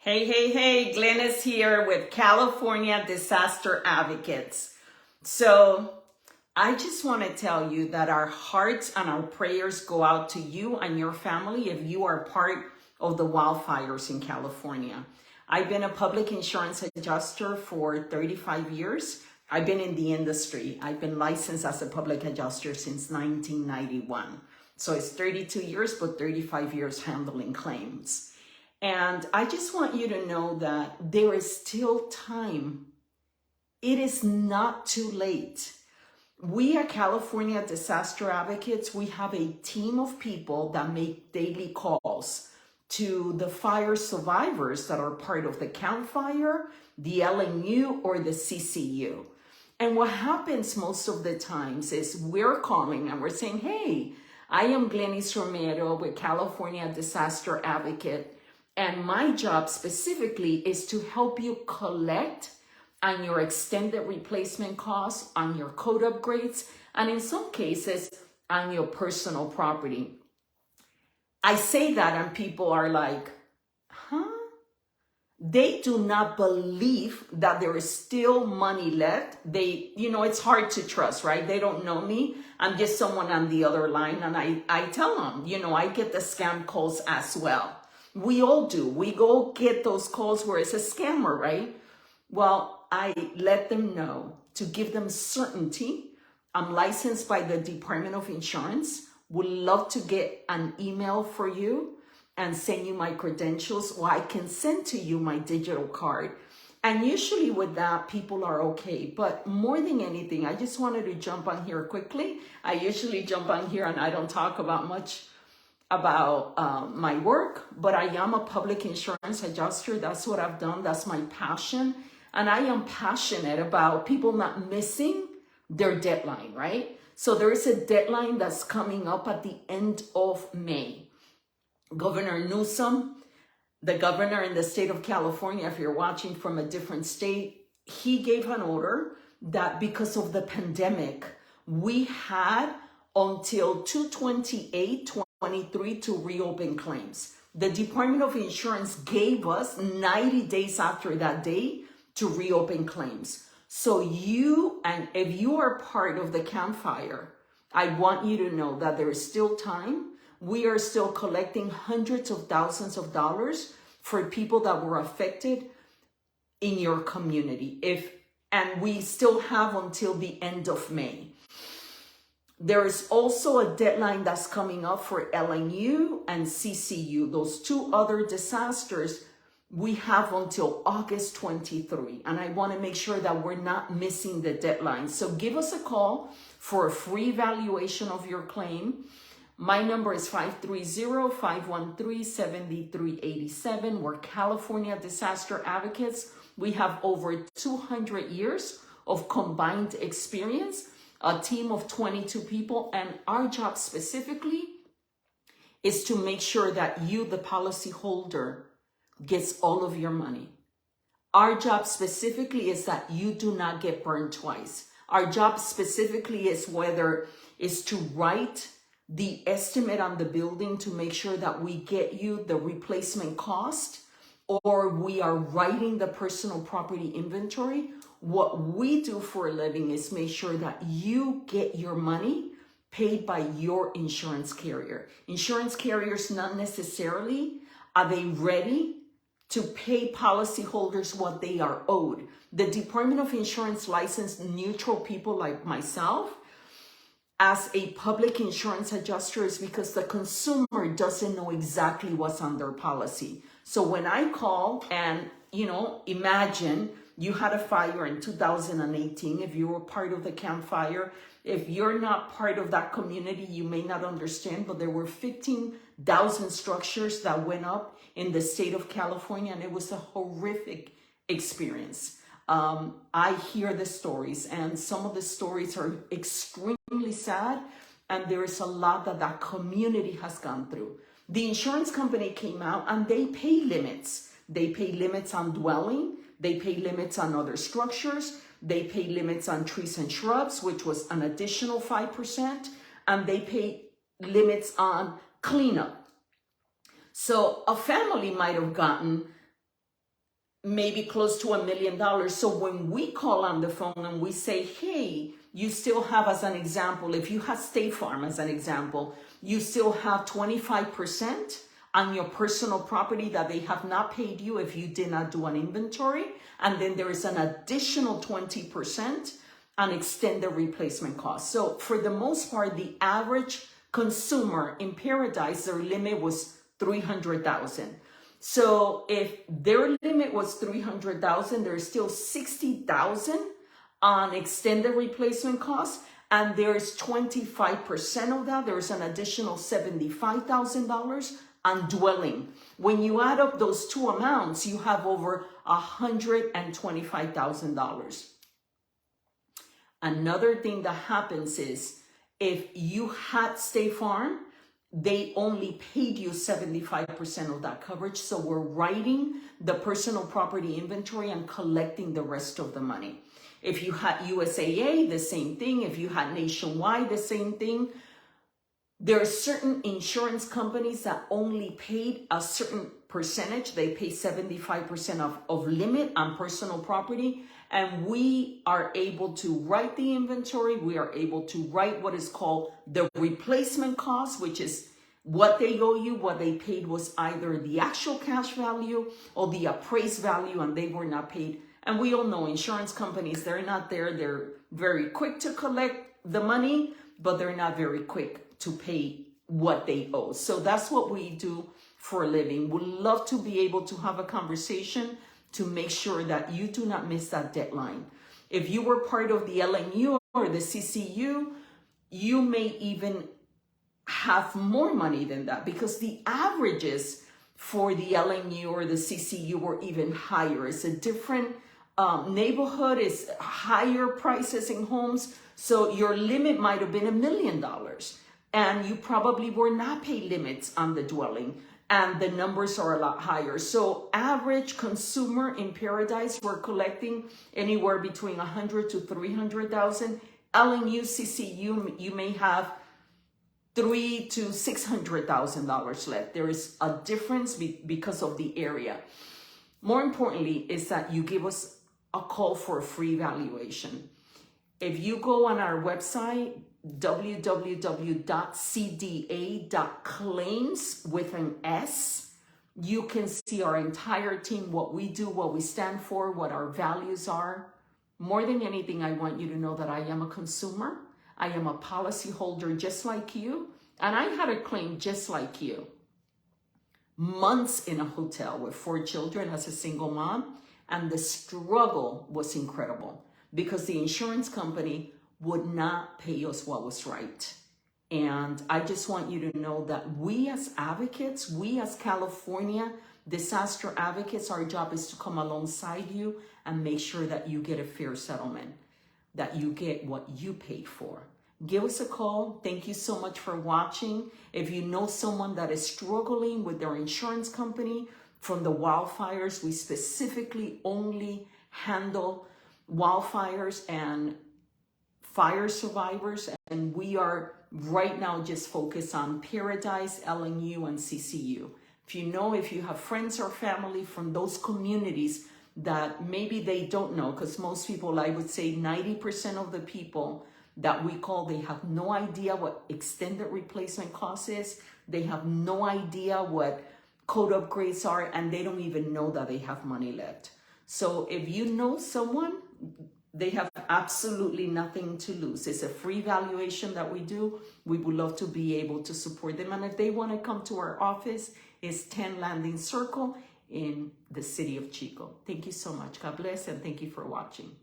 Hey, Glenis here with California Disaster Advocates. So I just want to tell you that our hearts and our prayers go out to you and your family if you are part of the wildfires in California. I've been a public insurance adjuster for 35 years. I've been in the industry. I've been licensed as a public adjuster since 1991. So it's 32 years, but 35 years handling claims. And I just want you to know that there is still time. It is not too late. We at California Disaster Advocates, we have a team of people that make daily calls to the fire survivors that are part of the Count Fire, the LNU, or the CCU. And what happens most of the times is we're calling and we're saying, hey, I am Glenis Romero with California Disaster Advocate. And my job specifically is to help you collect on your extended replacement costs, on your code upgrades, and in some cases, on your personal property. I say that and people are like, huh? They do not believe that there is still money left. It's hard to trust, right? They don't know me. I'm just someone on the other line. And I tell them, I get the scam calls as well. We all do. We go get those calls where it's a scammer, right? Well, I let them know to give them certainty. I'm licensed by the Department of Insurance. Would love to get an email for you and send you my credentials, or I can send to you my digital card. And usually with that, people are okay. But more than anything, I just wanted to jump on here quickly. I usually jump on here and I don't talk about much about my work, but I am a public insurance adjuster. That's what I've done. That's my passion. And I am passionate about people not missing their deadline, right? So there is a deadline that's coming up at the end of May. Governor Newsom, the governor in the state of California, if you're watching from a different state, he gave an order that because of the pandemic, we had until 2/28/23 to reopen claims. The Department of Insurance gave us 90 days after that day to reopen claims. So if you are part of the campfire, I want you to know that there is still time. We are still collecting hundreds of thousands of dollars for people that were affected in your community. And we still have until the end of May. There is also a deadline that's coming up for LNU and CCU. Those two other disasters, we have until August 23. And I want to make sure that we're not missing the deadline. So give us a call for a free evaluation of your claim. My number is 530-513-7387. We're California Disaster Advocates. We have over 200 years of combined experience, a team of 22 people, and our job specifically is to make sure that you, the policyholder, gets all of your money. Our job specifically is that you do not get burned twice. Our job specifically is to write the estimate on the building to make sure that we get you the replacement cost, or we are writing the personal property inventory. What we do for a living is make sure that you get your money paid by your insurance carrier. Insurance carriers, not necessarily are they ready to pay policyholders what they are owed. The Department of Insurance licensed neutral people like myself as a public insurance adjuster is because the consumer doesn't know exactly what's on their policy. So when I call and, imagine you had a fire in 2018, if you were part of the Camp Fire. If you're not part of that community, you may not understand, but there were 15,000 structures that went up in the state of California, and it was a horrific experience. I hear the stories, and some of the stories are extremely sad, and there is a lot that community has gone through. The insurance company came out and they pay limits. They pay limits on dwelling, they pay limits on other structures, they pay limits on trees and shrubs, which was an additional 5%, and they pay limits on cleanup. So a family might have gotten maybe close to $1 million. So when we call on the phone and we say, hey, you still have, as an example, if you have State Farm as an example, you still have 25% on your personal property that they have not paid you if you did not do an inventory. And then there is an additional 20% on extended replacement costs. So for the most part, the average consumer in Paradise, their limit was $300,000. So if their limit was $300,000, there's still $60,000 on extended replacement costs, and there's 25% of that. There's an additional $75,000 on dwelling. When you add up those two amounts, you have over $125,000. Another thing that happens is if you had State Farm, they only paid you 75% of that coverage. So we're writing the personal property inventory and collecting the rest of the money. If you had USAA, the same thing. If you had Nationwide, the same thing. There are certain insurance companies that only paid a certain percentage. They pay 75% of limit on personal property. And we are able to write the inventory. We are able to write what is called the replacement cost, which is what they owe you. What they paid was either the actual cash value or the appraised value, and they were not paid. And we all know insurance companies, they're not there. They're very quick to collect the money, but they're not very quick to pay what they owe. So that's what we do for a living. We'd love to be able to have a conversation to make sure that you do not miss that deadline. If you were part of the LNU or the CCU, you may even have more money than that, because the averages for the LNU or the CCU were even higher. It's a different neighborhood, is higher prices in homes. So your limit might have been $1 million, and you probably were not paid limits on the dwelling, and the numbers are a lot higher. So average consumer in Paradise, we're collecting anywhere between $100,000 to $300,000. LNU, CCU, you may have $300,000 to $600,000 left. There is a difference because of the area. More importantly is that you give us a call for a free evaluation. If you go on our website, www.cda.claims with an S, you can see our entire team, what we do, what we stand for, what our values are. More than anything, I want you to know that I am a consumer. I am a policyholder just like you, and I had a claim just like you. Months in a hotel with 4 children as a single mom, and the struggle was incredible because the insurance company would not pay us what was right. And I just want you to know that we as advocates, we as California disaster advocates, our job is to come alongside you and make sure that you get a fair settlement, that you get what you paid for. Give us a call. Thank you so much for watching. If you know someone that is struggling with their insurance company from the wildfires, we specifically only handle wildfires and fire survivors, and we are right now just focused on Paradise, LNU, and CCU. If you have friends or family from those communities that maybe they don't know, because most people, I would say 90% of the people that we call, they have no idea what extended replacement cost is. They have no idea what code upgrades are, and they don't even know that they have money left. So if you know someone, they have absolutely nothing to lose. It's a free valuation that we do. We would love to be able to support them. And if they want to come to our office, it's 10 Landing Circle in the city of Chico. Thank you so much. God bless, and thank you for watching.